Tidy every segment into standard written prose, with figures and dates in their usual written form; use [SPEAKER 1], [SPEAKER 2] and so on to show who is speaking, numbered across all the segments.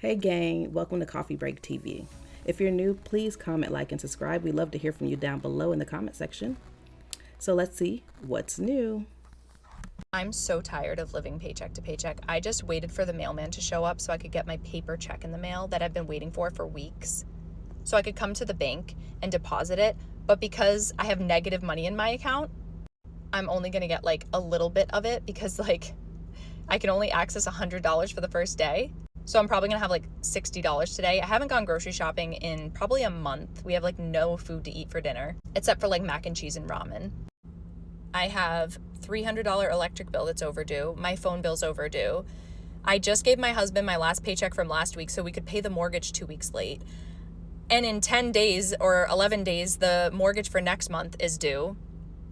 [SPEAKER 1] Hey gang, welcome to Coffee Break TV. If you're new, please comment, like, and subscribe. We love to hear from you down below in the comment section. So let's see what's new.
[SPEAKER 2] I'm so tired of living paycheck to paycheck. I just waited for the mailman to show up so I could get my paper check in the mail that I've been waiting for weeks. So I could come to the bank and deposit it. But because I have negative money in my account, I'm only going to get like a little bit of it because like I can only access $100 for the first day. So I'm probably going to have like $60 today. I haven't gone grocery shopping in probably a month. We have like no food to eat for dinner except for like mac and cheese and ramen. I have $300 electric bill that's overdue. My phone bill's overdue. I just gave my husband my last paycheck from last week so we could pay the mortgage 2 weeks late. And in 10 days or 11 days, the mortgage for next month is due.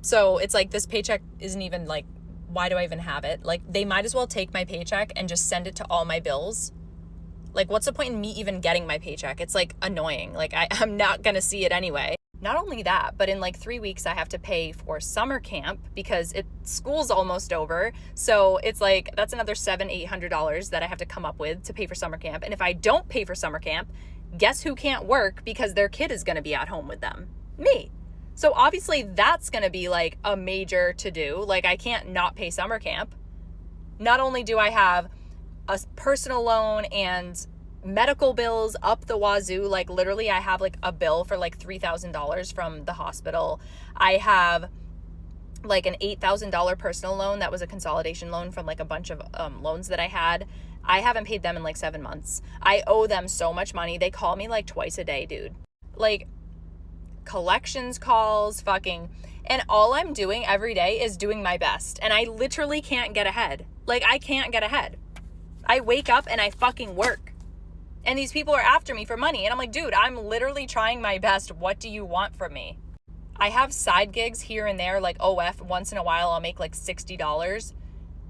[SPEAKER 2] So it's like this paycheck isn't even like, why do I even have it? Like they might as well take my paycheck and just send it to all my bills. Like what's the point in me even getting my paycheck? It's like annoying. Like I'm not going to see it anyway. Not only that, but in like 3 weeks, I have to pay for summer camp because school's almost over. So it's like, that's another $700-800 that I have to come up with to pay for summer camp. And if I don't pay for summer camp, guess who can't work because their kid is going to be at home with them? Me. So obviously that's going to be like a major to do. Like I can't not pay summer camp. Not only do I have a personal loan and medical bills up the wazoo, like literally I have like a bill for like $3,000 from the hospital. I have like an $8,000 personal loan that was a consolidation loan from like a bunch of loans that I had. I haven't paid them in like 7 months. I owe them so much money. They call me like twice a day, dude. Like collections calls, fucking, and all I'm doing every day is doing my best. And I literally can't get ahead. Like I can't get ahead. I wake up and I fucking work. And these people are after me for money. And I'm like, dude, I'm literally trying my best. What do you want from me? I have side gigs here and there, like OF. Once in a while, I'll make like $60.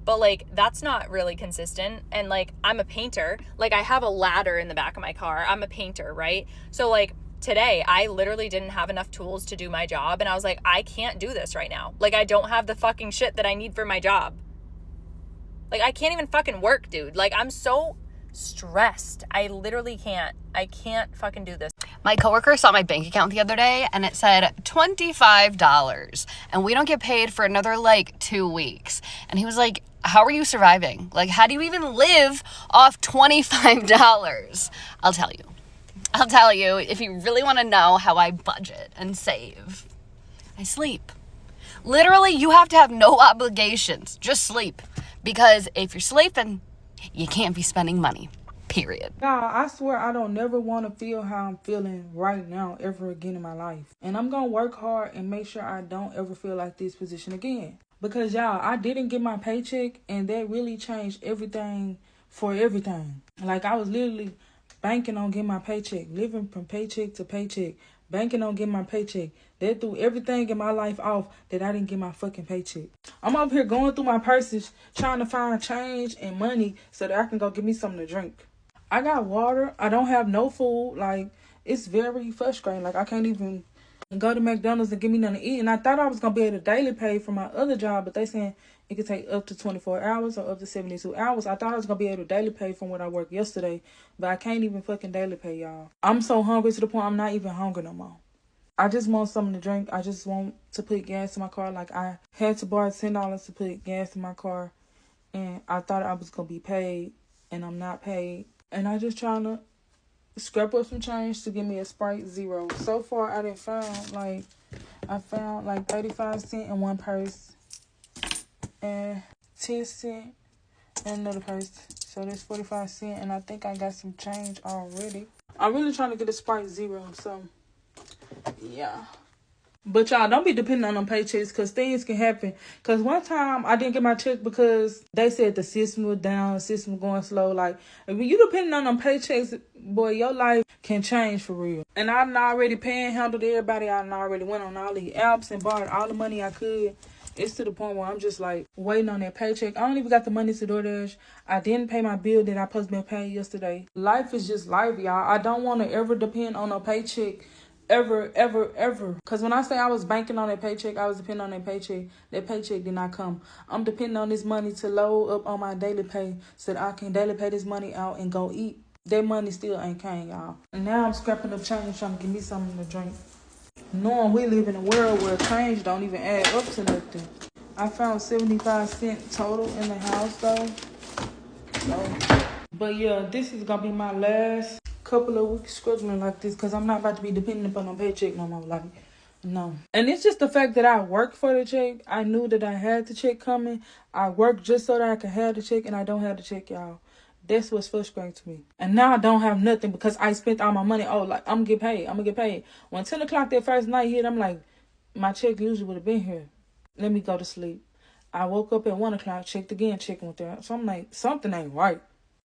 [SPEAKER 2] But like, that's not really consistent. And like, I'm a painter. Like, I have a ladder in the back of my car. I'm a painter, right? So like, today, I literally didn't have enough tools to do my job. And I was like, I can't do this right now. Like, I don't have the fucking shit that I need for my job. Like, I can't even fucking work, dude. Like, I'm so stressed. I literally can't. I can't fucking do this.
[SPEAKER 3] My coworker saw my bank account the other day and it said $25 and we don't get paid for another like 2 weeks. And he was like, how are you surviving? Like, how do you even live off $25? I'll tell you if you really want to know how I budget and save. I sleep. Literally, you have to have no obligations. Just sleep. Because if you're sleeping, you can't be spending money, period.
[SPEAKER 4] Y'all, I swear I don't never want to feel how I'm feeling right now ever again in my life. And I'm going to work hard and make sure I don't ever feel like this position again. Because y'all, I didn't get my paycheck and that really changed everything for everything. Like I was literally banking on getting my paycheck, living from paycheck to paycheck, banking on getting my paycheck. That threw everything in my life off that I didn't get my fucking paycheck. I'm up here going through my purses, trying to find change and money so that I can go get me something to drink. I got water. I don't have no food. Like, it's very frustrating. Like, I can't even go to McDonald's and get me nothing to eat. And I thought I was going to be able to daily pay for my other job, but they saying it could take up to 24 hours or up to 72 hours. I thought I was going to be able to daily pay from what I worked yesterday, but I can't even fucking daily pay, y'all. I'm so hungry to the point I'm not even hungry no more. I just want something to drink. I just want to put gas in my car. Like, I had to borrow $10 to put gas in my car, and I thought I was going to be paid, and I'm not paid. And I just trying to scrap up some change to give me a Sprite Zero. So far, I found like 35 cents in one purse and 10 cents in another purse. So that's 45 cents, and I think I got some change already. I'm really trying to get a Sprite Zero, so yeah. But y'all, don't be depending on them paychecks because things can happen. Because one time I didn't get my check because they said the system was down, the system was going slow. Like, if you depending on them paychecks, boy, your life can change for real. And I done already panhandled everybody. I done already went on all the apps and borrowed all the money I could. It's to the point where I'm just like waiting on that paycheck. I don't even got the money to DoorDash. I didn't pay my bill that I supposed to be paying yesterday. Life is just life, y'all. I don't want to ever depend on a paycheck. Ever. Because when I say I was banking on that paycheck, I was depending on that paycheck. That paycheck did not come. I'm depending on this money to load up on my daily pay so that I can daily pay this money out and go eat. That money still ain't came, y'all. And now I'm scrapping up change trying to give me something to drink. Knowing we live in a world where change don't even add up to nothing. I found 75 cents total in the house though. So, but yeah, this is gonna be my last couple of weeks struggling like this because I'm not about to be dependent upon a paycheck no more. Like, no. And it's just the fact that I worked for the check. I knew that I had the check coming. I worked just so that I could have the check, and I don't have the check, y'all. That's what's frustrating to me. And now I don't have nothing because I spent all my money. Oh, like, I'm gonna get paid. When 10 o'clock that first night hit, I'm like, my check usually would have been here. Let me go to sleep. I woke up at 1 o'clock, checked again, checking with there. So I'm like, something ain't right.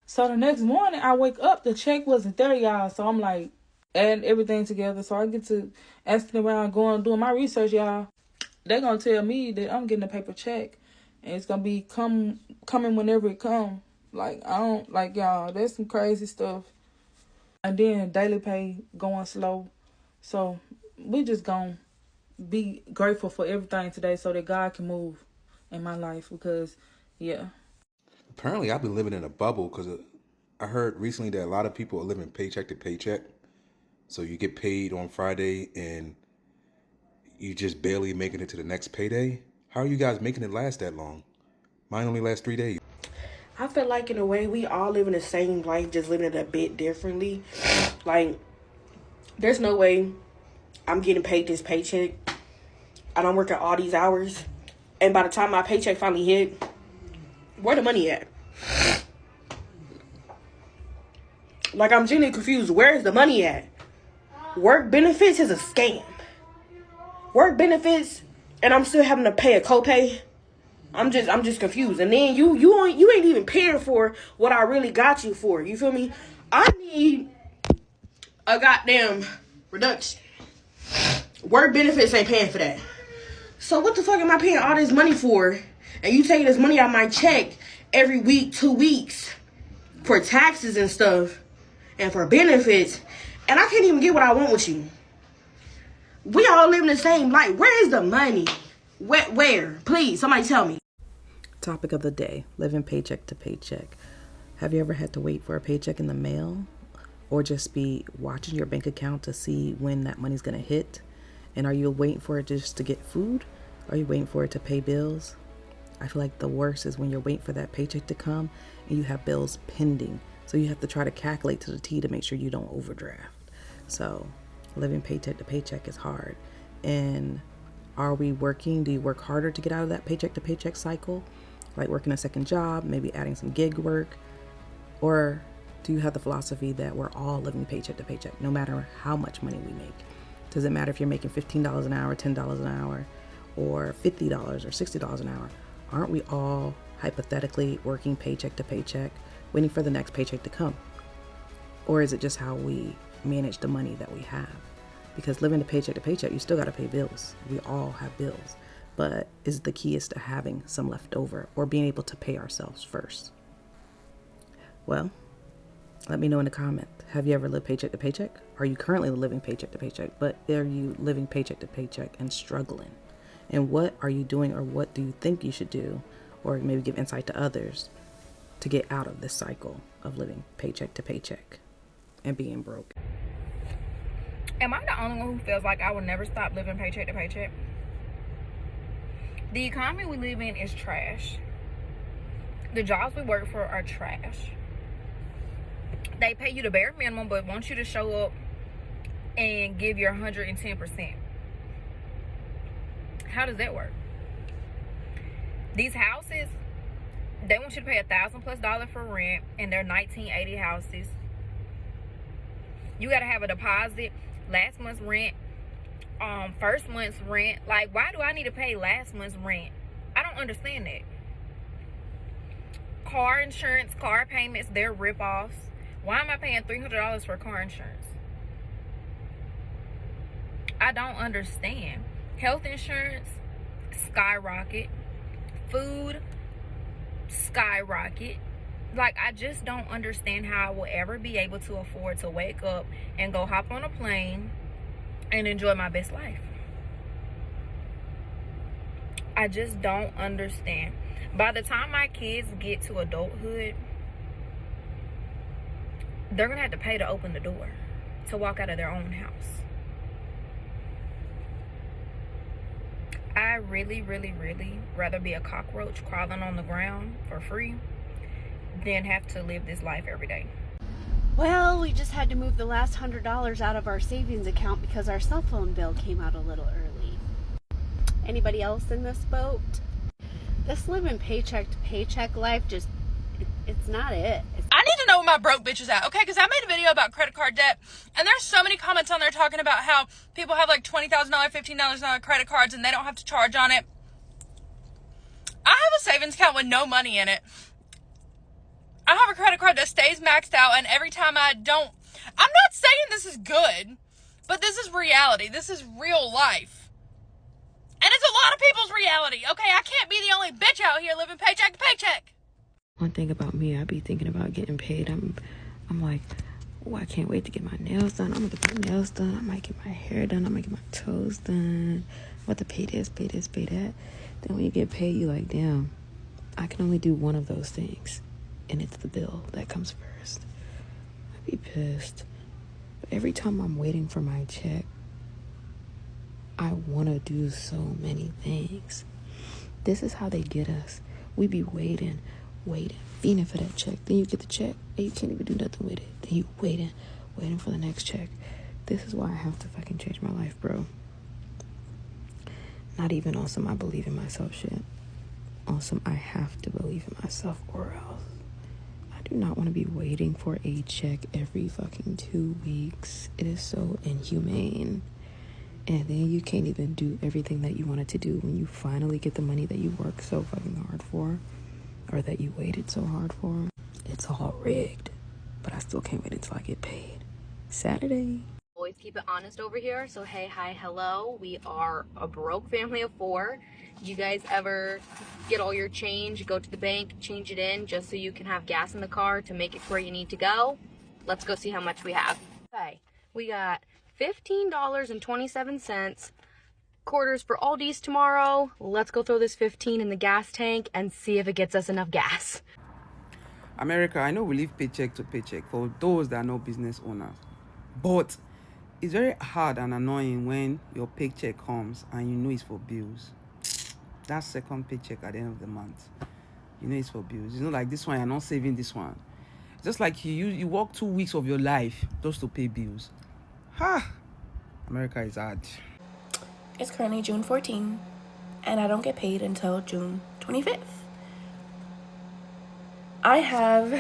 [SPEAKER 4] So the next morning, I wake up, the check wasn't there, y'all. So I'm like, adding everything together. So I get to asking around, going, doing my research, y'all. They're going to tell me that I'm getting a paper check. And it's going to be coming whenever it comes. Like, I don't, like, y'all, that's some crazy stuff. And then daily pay going slow. So we just going to be grateful for everything today so that God can move in my life. Because, yeah.
[SPEAKER 5] Apparently, I've been living in a bubble because I heard recently that a lot of people are living paycheck to paycheck. So you get paid on Friday and you just barely making it to the next payday. How are you guys making it last that long? Mine only lasts 3 days.
[SPEAKER 6] I feel like in a way we all live in the same life, just living it a bit differently. Like, there's no way I'm getting paid this paycheck. I don't work at all these hours. And by the time my paycheck finally hit, where the money at? Like, I'm genuinely confused. Where is the money at? Work benefits is a scam. Work benefits, and I'm still having to pay a copay. I'm just confused. And then you ain't even paying for what I really got you for. You feel me? I need a goddamn reduction. Work benefits ain't paying for that. So what the fuck am I paying all this money for? And you taking this money out of my check every week, 2 weeks, for taxes and stuff, and for benefits, and I can't even get what I want with you. We all live in the same life. Where is the money? Where? Please, somebody tell me.
[SPEAKER 1] Topic of the day, living paycheck to paycheck. Have you ever had to wait for a paycheck in the mail or just be watching your bank account to see when that money's going to hit? And are you waiting for it just to get food? Are you waiting for it to pay bills? I feel like the worst is when you're waiting for that paycheck to come and you have bills pending. So you have to try to calculate to the T to make sure you don't overdraft. So living paycheck to paycheck is hard. And are we working? Do you work harder to get out of that paycheck to paycheck cycle? Like working a second job, maybe adding some gig work? Or do you have the philosophy that we're all living paycheck to paycheck, no matter how much money we make? Does it matter if you're making $15 an hour, $10 an hour, or $50 or $60 an hour? Aren't we all hypothetically working paycheck to paycheck, waiting for the next paycheck to come? Or is it just how we manage the money that we have? Because living to paycheck, you still got to pay bills. We all have bills. But is the key is to having some left over or being able to pay ourselves first? Well, let me know in the comment. Have you ever lived paycheck to paycheck? Are you currently living paycheck to paycheck? But are you living paycheck to paycheck and struggling? And what are you doing, or what do you think you should do, or maybe give insight to others to get out of this cycle of living paycheck to paycheck and being broke?
[SPEAKER 7] Am I the only one who feels like I will never stop living paycheck to paycheck? The economy we live in is trash. The jobs we work for are trash. They pay you the bare minimum, but want you to show up and give your 110%. How does that work? These houses, they want you to pay $1,000+ for rent, and they're 1980 houses. You got to have a deposit, last month's rent, first month's rent. Like, why do I need to pay last month's rent? I don't understand that. Car insurance, car payments, they're rip-offs. Why am I paying $300 for car insurance? I don't understand. Health insurance, skyrocket. Food, skyrocket. Like, I just don't understand how I will ever be able to afford to wake up and go hop on a plane and enjoy my best life. I just don't understand. By the time my kids get to adulthood, they're gonna have to pay to open the door to walk out of their own house. I really, really, really rather be a cockroach crawling on the ground for free than have to live this life every day.
[SPEAKER 8] Well, we just had to move the last $100 out of our savings account because our cell phone bill came out a little early. Anybody else in this boat? This living paycheck to paycheck life just, it's not it.
[SPEAKER 9] I need to know where my broke bitch is at, okay? Because I made a video about credit card debt, and there's so many comments on there talking about how people have like $20,000, $15,000 credit cards, and they don't have to charge on it. I have a savings account with no money in it. I have a credit card that stays maxed out, and every time I'm not saying this is good, but this is reality. This is real life. And it's a lot of people's reality, okay? I can't be the only bitch out here living paycheck to paycheck.
[SPEAKER 10] One thing about me, I be thinking about getting paid. I'm like, oh, I can't wait to get my nails done. I'm gonna get my nails done. I might get my hair done. I might get my toes done. I'm about to pay this, pay this, pay that. Then when you get paid, you like, damn, I can only do one of those things. And it's the bill that comes first. I'd be pissed. But every time I'm waiting for my check, I want to do so many things. This is how they get us. We be waiting, fiending for that check. Then you get the check, and you can't even do nothing with it. Then you waiting for the next check. This is why I have to fucking change my life, bro. Not even on some I believe in myself shit. On some I have to believe in myself or else. I do not want to be waiting for a check every fucking 2 weeks. It is so inhumane. And then you can't even do everything that you wanted to do when you finally get the money that you worked so fucking hard for, or that you waited so hard for. It's all rigged, but I still can't wait until I get paid. Saturday.
[SPEAKER 3] Always keep it honest over here. So hey, hi, hello. We are a broke family of 4. You guys ever get all your change, go to the bank, change it in just so you can have gas in the car to make it to where you need to go? Let's go see how much we have. Okay, we got $15.27, quarters for Aldi's tomorrow. Let's go throw this 15 in the gas tank and see if it gets us enough gas.
[SPEAKER 11] America, I know we live paycheck to paycheck for those that are not business owners. But it's very hard and annoying when your paycheck comes and you know it's for bills. That second paycheck at the end of the month, you know it's for bills. It's not like this one, you're not saving this one. It's just like you work 2 weeks of your life just to pay bills. America is hard.
[SPEAKER 12] It's currently June 14, and I don't get paid until June 25th. I have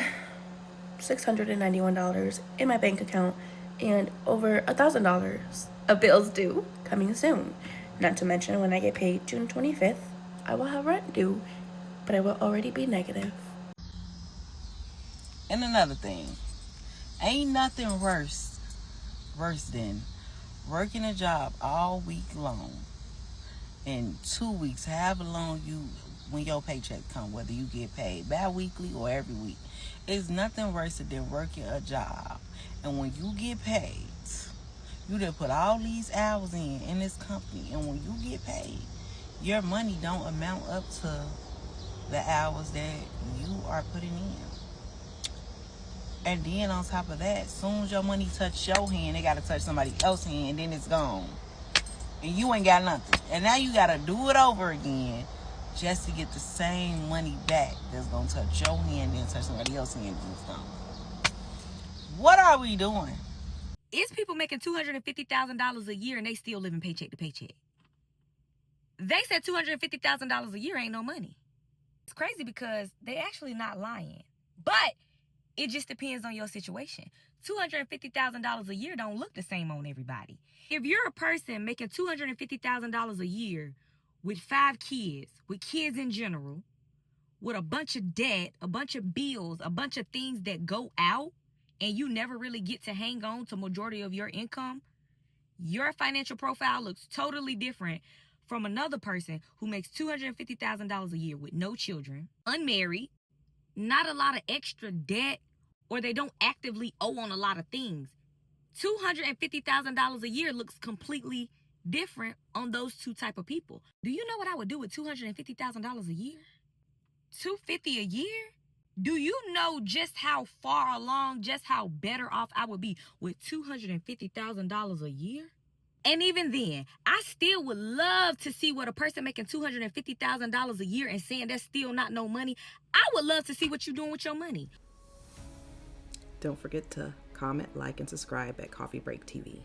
[SPEAKER 12] $691 in my bank account and over $1,000 of bills due coming soon. Not to mention, when I get paid June 25th, I will have rent due, but I will already be negative.
[SPEAKER 13] And another thing, ain't nothing worse than working a job all week long, and 2 weeks, however long when your paycheck come, whether you get paid bi-weekly or every week. It's nothing worse than working a job, and when you get paid, you done put all these hours in this company, and when you get paid, your money don't amount up to the hours that you are putting in. And then on top of that, as soon as your money touch your hand, they gotta touch somebody else's hand, and then it's gone. And you ain't got nothing. And now you gotta do it over again just to get the same money back that's gonna touch your hand and then touch somebody else's hand, and it's gone. What are we doing?
[SPEAKER 7] It's people making $250,000 a year and they still living paycheck to paycheck. They said $250,000 a year ain't no money. It's crazy because they actually not lying. But it just depends on your situation. $250,000 a year don't look the same on everybody. If you're a person making $250,000 a year with 5 kids, with kids in general, with a bunch of debt, a bunch of bills, a bunch of things that go out, and you never really get to hang on to majority of your income, your financial profile looks totally different from another person who makes $250,000 a year with no children, unmarried, not a lot of extra debt, or they don't actively owe on a lot of things. $250,000 a year looks completely different on those two type of people. Do you know what I would do with $250,000 a year? $250 a year?
[SPEAKER 14] Do you know just how far along, just how better off I would be with $250,000 a year? And even then, I still would love to see what a person making $250,000 a year and saying that's still not no money. I would love to see what you're doing with your money.
[SPEAKER 1] Don't forget to comment, like, and subscribe at Coffee Break TV.